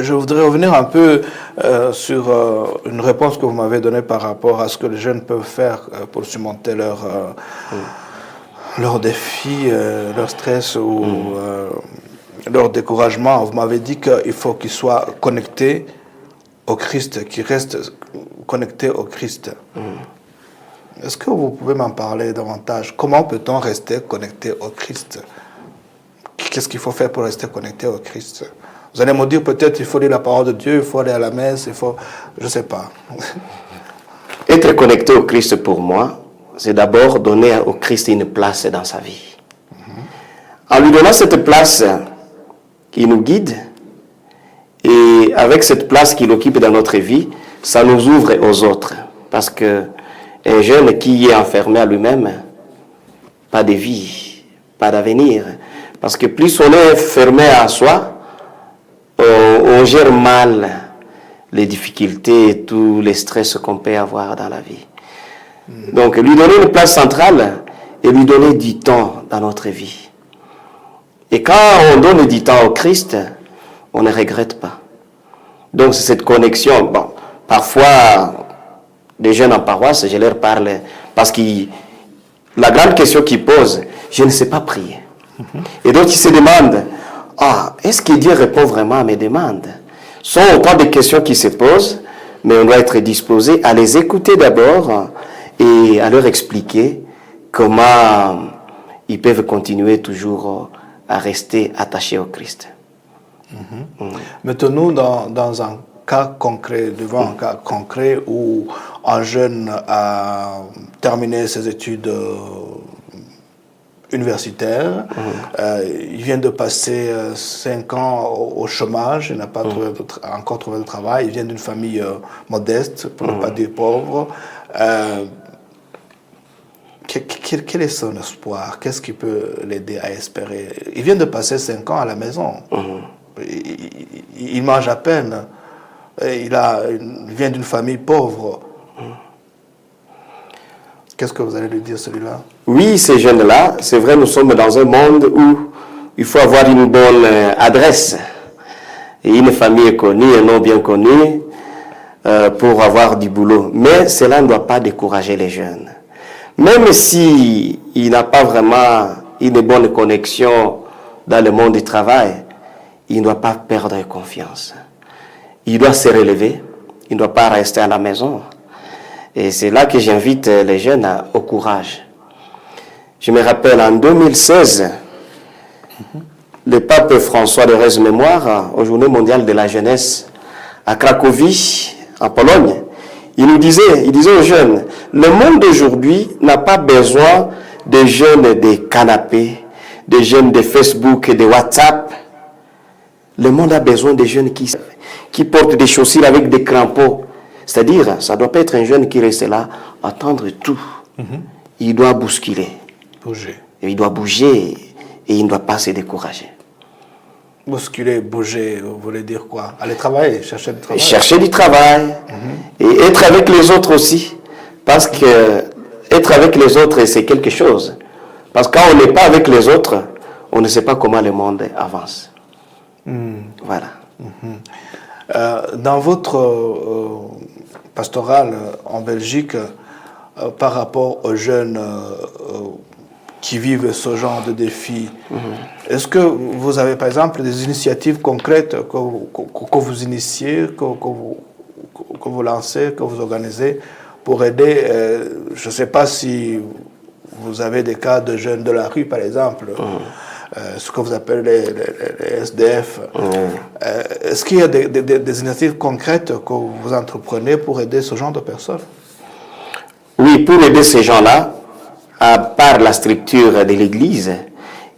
je voudrais revenir un peu sur une réponse que vous m'avez donnée par rapport à ce que les jeunes peuvent faire pour surmonter leurs défis, leur stress ou leur découragement. Vous m'avez dit qu'il faut qu'ils soient connectés au Christ, qu'ils restent connectés au Christ. Est-ce que vous pouvez m'en parler davantage? Comment peut-on rester connecté au Christ? Qu'est-ce qu'il faut faire pour rester connecté au Christ? Vous allez me dire peut-être il faut lire la parole de Dieu, il faut aller à la messe, il faut... Je ne sais pas. Être connecté au Christ pour moi, c'est d'abord donner au Christ une place dans sa vie. En lui donnant cette place qui nous guide, et avec cette place qu'il occupe dans notre vie, ça nous ouvre aux autres. Parce que un jeune qui est enfermé à lui-même, pas de vie, pas d'avenir. Parce que plus on est fermé à soi, on gère mal les difficultés et tous les stress qu'on peut avoir dans la vie. Donc, lui donner une place centrale et lui donner du temps dans notre vie. Et quand on donne du temps au Christ, on ne regrette pas. Donc, c'est cette connexion. Bon, parfois, des jeunes en paroisse, je leur parle parce que la grande question qu'ils posent, je ne sais pas prier. Et donc, ils se demandent, est-ce que Dieu répond vraiment à mes demandes? Ce sont autant de questions qui se posent, mais on doit être disposé à les écouter d'abord et à leur expliquer comment ils peuvent continuer toujours à rester attachés au Christ. Mettons-nous dans un cas concret, devant un cas concret où un jeune a terminé ses études universitaire. Il vient de passer 5 ans au chômage, il n'a pas encore trouvé de travail, il vient d'une famille modeste, pour ne pas dire pauvre. Quel est son espoir? Qu'est-ce qui peut l'aider à espérer? Il vient de passer 5 ans à la maison. Il mange à peine. Il vient d'une famille pauvre. Qu'est-ce que vous allez lui dire, celui-là? Oui, ces jeunes-là, c'est vrai, nous sommes dans un monde où il faut avoir une bonne adresse et une famille connue, un nom bien connu pour avoir du boulot. Mais cela ne doit pas décourager les jeunes. Même s'il n'a pas vraiment une bonne connexion dans le monde du travail, il ne doit pas perdre confiance. Il doit se relever, il ne doit pas rester à la maison. Et c'est là que j'invite les jeunes au courage. Je me rappelle en 2016, le pape François de Rez Mémoire, aux Journées mondiales de la jeunesse, à Cracovie, en Pologne, il disait aux jeunes, le monde d'aujourd'hui n'a pas besoin de jeunes des canapés, de jeunes de Facebook et de WhatsApp. Le monde a besoin de jeunes qui portent des chaussures avec des crampons. C'est-à-dire, ça ne doit pas être un jeune qui reste là, attendre tout. Il doit bousculer. Bouger. Et il doit bouger et il ne doit pas se décourager. Bousculer, bouger, vous voulez dire quoi? Aller travailler, chercher du travail. Chercher du travail et être avec les autres aussi. Parce que être avec les autres, c'est quelque chose. Parce que quand on n'est pas avec les autres, on ne sait pas comment le monde avance. Voilà. Dans votre pastorale en Belgique, par rapport aux jeunes qui vivent ce genre de défis, est-ce que vous avez par exemple des initiatives concrètes que vous initiez, que vous lancez, que vous organisez pour aider, je ne sais pas si vous avez des cas de jeunes de la rue par exemple, ce que vous appelez les SDF. Est-ce qu'il y a des initiatives concrètes que vous entreprenez pour aider ce genre de personnes? Oui, pour aider ces gens-là, à part la structure de l'Église,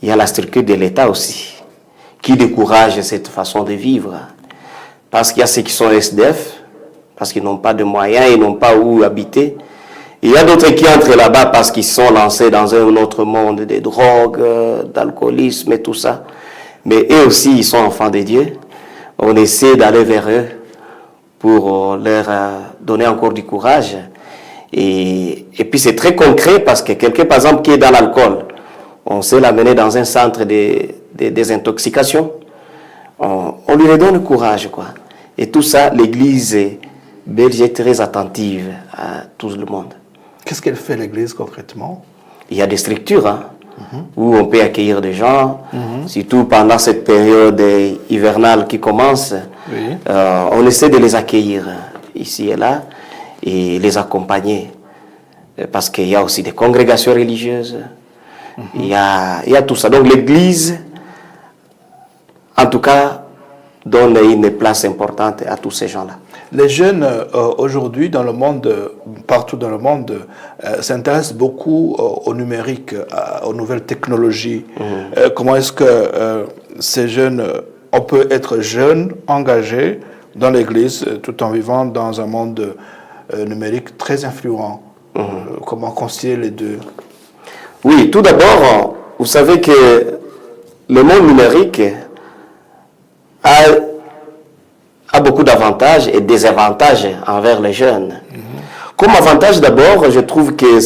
il y a la structure de l'État aussi, qui décourage cette façon de vivre. Parce qu'il y a ceux qui sont SDF, parce qu'ils n'ont pas de moyens, ils n'ont pas où habiter. Il y a d'autres qui entrent là-bas parce qu'ils sont lancés dans un autre monde de drogue, d'alcoolisme et tout ça. Mais eux aussi, ils sont enfants de Dieu. On essaie d'aller vers eux pour leur donner encore du courage. Et puis c'est très concret parce que quelqu'un, par exemple, qui est dans l'alcool, on sait l'amener dans un centre de désintoxication. on lui redonne courage, quoi. Et tout ça, l'Église belge est très attentive à tout le monde. Qu'est-ce qu'elle fait l'Église concrètement? Il y a des structures où on peut accueillir des gens, surtout pendant cette période hivernale qui commence. Oui. On essaie de les accueillir ici et là et les accompagner. Parce qu'il y a aussi des congrégations religieuses. Il y a tout ça. Donc l'Église, en tout cas, donne une place importante à tous ces gens-là. Les jeunes aujourd'hui dans le monde, partout dans le monde, s'intéressent beaucoup au numérique, aux nouvelles technologies. Comment est-ce que ces jeunes, on peut être jeune, engagé dans l'Église, tout en vivant dans un monde numérique très influent? Comment concilier les deux? Oui, tout d'abord, vous savez que le monde numérique a beaucoup d'avantages et des désavantages envers les jeunes. Comme avantage d'abord, je trouve que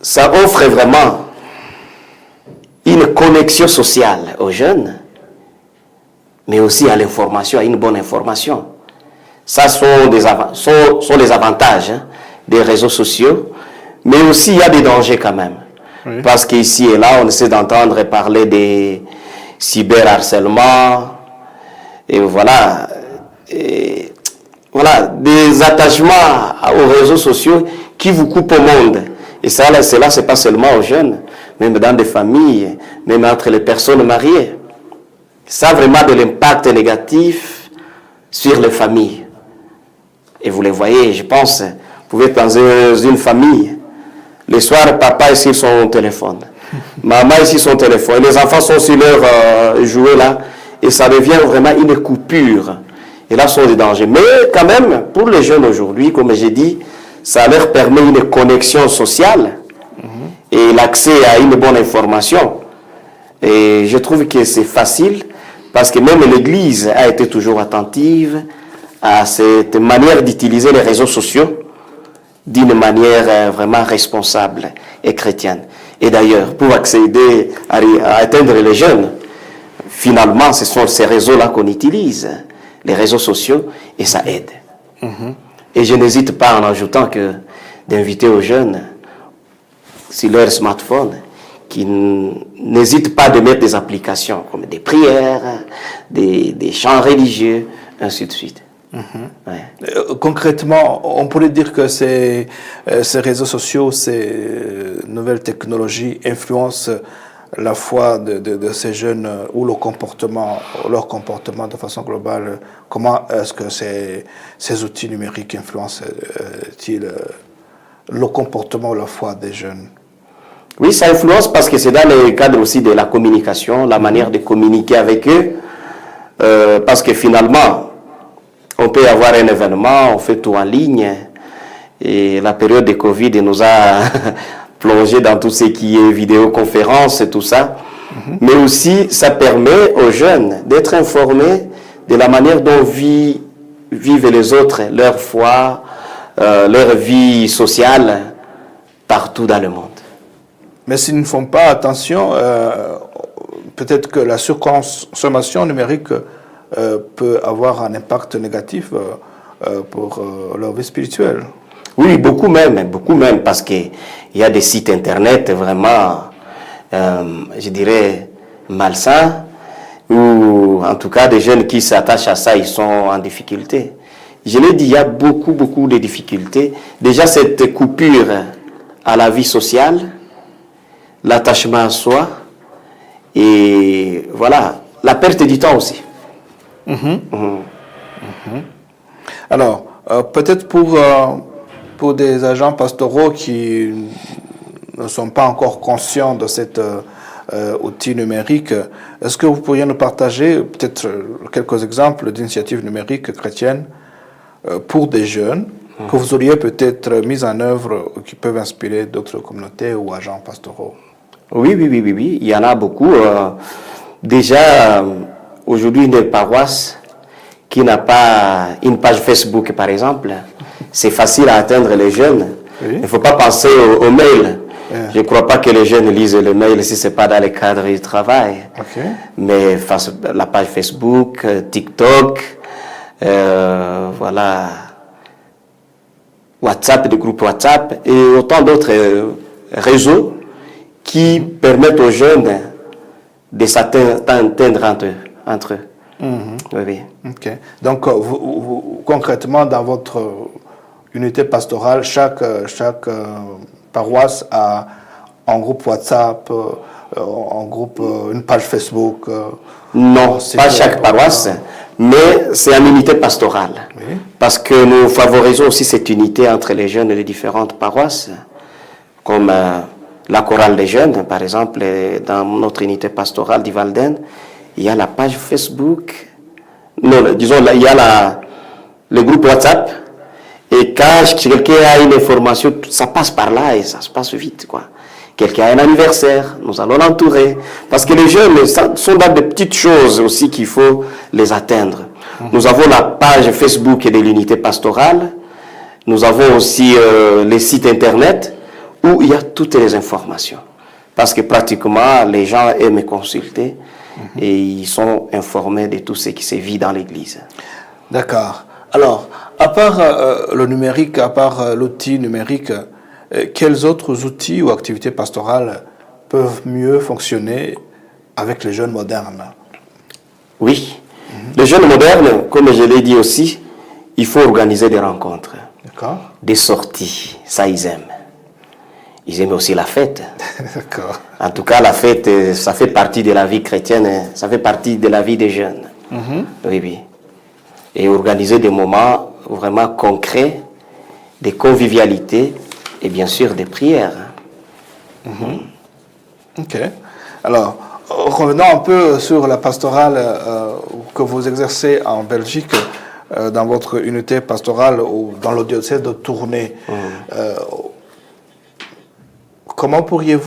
ça offre vraiment une connexion sociale aux jeunes, mais aussi à l'information, à une bonne information. Ça sont les avantages des réseaux sociaux, mais aussi il y a des dangers quand même. Oui. Parce qu'ici et là, on essaie d'entendre parler des cyberharcèlements, et voilà, des attachements aux réseaux sociaux qui vous coupent au monde. Et ça, cela, c'est pas seulement aux jeunes, même dans des familles, même entre les personnes mariées. Ça a vraiment de l'impact négatif sur les familles. Et vous les voyez, je pense, vous pouvez être dans une famille, le soir, papa est sur son téléphone, maman est sur son téléphone, les enfants sont sur leur jouet là, et ça devient vraiment une coupure. Et là, ce sont des dangers. Mais quand même, pour les jeunes aujourd'hui, comme j'ai dit, ça leur permet une connexion sociale et l'accès à une bonne information. Et je trouve que c'est facile, parce que même l'Église a été toujours attentive à cette manière d'utiliser les réseaux sociaux d'une manière vraiment responsable et chrétienne. Et d'ailleurs, pour accéder à atteindre les jeunes, finalement, ce sont ces réseaux-là qu'on utilise, les réseaux sociaux, et ça aide. Et je n'hésite pas en ajoutant que d'inviter aux jeunes, sur leur smartphone, qui n'hésitent pas de mettre des applications comme des prières, des chants religieux, ainsi de suite. Ouais. Concrètement, on pourrait dire que ces réseaux sociaux, ces nouvelles technologies influencent la foi de ces jeunes ou leur comportement de façon globale. Comment est-ce que ces outils numériques influencent-ils le comportement ou la foi des jeunes? Oui, ça influence parce que c'est dans le cadre aussi de la communication, la manière de communiquer avec eux, parce que finalement, on peut avoir un événement, on fait tout en ligne, et la période de Covid nous a plongé dans tout ce qui est vidéoconférence et tout ça. Mais aussi, ça permet aux jeunes d'être informés de la manière dont vivent les autres, leur foi, leur vie sociale, partout dans le monde. Mais s'ils ne font pas attention, peut-être que la surconsommation numérique peut avoir un impact négatif pour leur vie spirituelle. Oui, beaucoup même, parce qu'il y a des sites internet vraiment, je dirais, malsains, ou en tout cas des jeunes qui s'attachent à ça, ils sont en difficulté. Je l'ai dit, il y a beaucoup de difficultés. Déjà, cette coupure à la vie sociale, l'attachement à soi, et voilà, la perte du temps aussi. Alors, peut-être pour des agents pastoraux qui ne sont pas encore conscients de cet outil numérique, est-ce que vous pourriez nous partager peut-être quelques exemples d'initiatives numériques chrétiennes pour des jeunes que vous auriez peut-être mis en œuvre qui peuvent inspirer d'autres communautés ou agents pastoraux? Oui, il y en a beaucoup. Déjà, aujourd'hui, une paroisse qui n'a pas une page Facebook, par exemple, c'est facile à atteindre les jeunes. Oui. Il ne faut pas penser au mail. Je ne crois pas que les jeunes lisent le mail si ce n'est pas dans le cadre du travail. Mais la page Facebook, TikTok, voilà, WhatsApp, des groupes WhatsApp et autant d'autres réseaux qui permettent aux jeunes de s'entendre entre eux. Oui. Okay. Donc, concrètement, dans votre unité pastorale, chaque paroisse a un groupe WhatsApp, une page Facebook. Non, pas chaque paroisse, mais c'est une unité pastorale. Oui. Parce que nous favorisons aussi cette unité entre les jeunes et les différentes paroisses, comme la chorale des jeunes, par exemple, dans notre unité pastorale d'Ivalden, il y a la page Facebook, non, disons, il y a le groupe WhatsApp, et quand quelqu'un a une information, ça passe par là et ça se passe vite, quoi. Quelqu'un a un anniversaire, nous allons l'entourer. Parce que les jeunes sont dans des petites choses aussi qu'il faut les atteindre. Nous avons la page Facebook de l'unité pastorale. Nous avons aussi les sites internet où il y a toutes les informations. Parce que pratiquement, les gens aiment consulter et ils sont informés de tout ce qui se vit dans l'église. D'accord. Alors, à part le numérique, à part l'outil numérique, quels autres outils ou activités pastorales peuvent mieux fonctionner avec les jeunes modernes? Oui. Les jeunes modernes, comme je l'ai dit aussi, il faut organiser des rencontres, des sorties. Ça, ils aiment. Ils aiment aussi la fête. D'accord. En tout cas, la fête, ça fait partie de la vie chrétienne, ça fait partie de la vie des jeunes. Oui, oui. Et organiser des moments vraiment concrets, des convivialités, et bien sûr des prières. Ok. Alors, revenons un peu sur la pastorale que vous exercez en Belgique, dans votre unité pastorale ou dans le diocèse de Tournai. Comment pourriez-vous